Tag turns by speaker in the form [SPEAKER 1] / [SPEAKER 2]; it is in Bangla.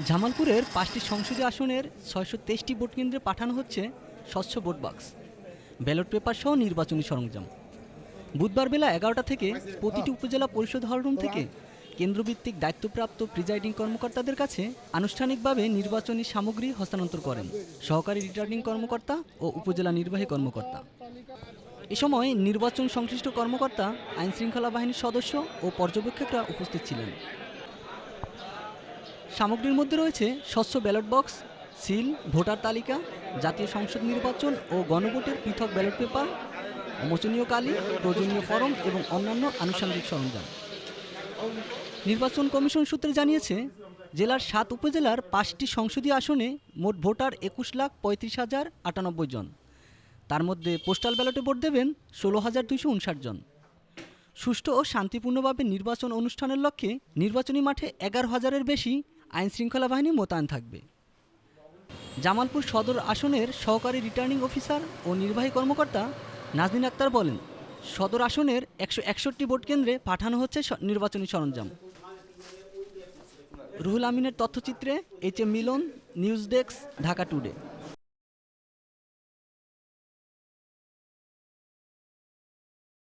[SPEAKER 1] জামালপুরের ৫টি সংসদীয় আসনের ৬২৩টি ভোট কেন্দ্রে পাঠানো হচ্ছে স্বচ্ছ ভোট বাক্স, ব্যালট পেপার সহ নির্বাচনী সরঞ্জাম। বুধবার বেলা ১১টা থেকে প্রতিটি উপজেলা পরিষদ হলরুম থেকে কেন্দ্রভিত্তিক দায়িত্বপ্রাপ্ত প্রিজাইডিং কর্মকর্তাদের কাছে আনুষ্ঠানিকভাবে নির্বাচনী সামগ্রী হস্তান্তর করেন সহকারী রিটার্নিং কর্মকর্তা ও উপজেলা নির্বাহী কর্মকর্তা। এ সময় নির্বাচন সংশ্লিষ্ট কর্মকর্তা, আইনশৃঙ্খলা বাহিনীর সদস্য ও পর্যবেক্ষকরা উপস্থিত ছিলেন। সামগ্রীর মধ্যে রয়েছে স্বচ্ছ ব্যালট বক্স, সিল, ভোটার তালিকা, জাতীয় সংসদ নির্বাচন ও গণভোটের পৃথক ব্যালট পেপার, মোচনীয় কালি, প্রয়োজনীয় ফরম এবং অন্যান্য আনুষঙ্গিক সরঞ্জাম। নির্বাচন কমিশন সূত্রে জানিয়েছে, জেলার ৭ উপজেলার ৫টি সংসদীয় আসনে মোট ভোটার ২১,৩৫,০৯৮ জন। তার মধ্যে পোস্টাল ব্যালটে ভোট দেবেন ১৬,২৫৯ জন। সুষ্ঠু ও শান্তিপূর্ণভাবে নির্বাচন অনুষ্ঠানের লক্ষ্যে নির্বাচনী মাঠে ১১,০০০-এর বেশি আইনশৃঙ্খলা বাহিনী মোতায়েন থাকবে। জামালপুর সদর আসনের সহকারী রিটার্নিং অফিসার ও নির্বাহী কর্মকর্তা নাজনীন আক্তার বলেন, সদর আসনের ১৬১টি ভোট কেন্দ্রে পাঠানো হচ্ছে নির্বাচনী সরঞ্জাম। রুহুল আমিনের তথ্যচিত্রে HM মিলন, নিউজ ডেস্ক, ঢাকা টুডে।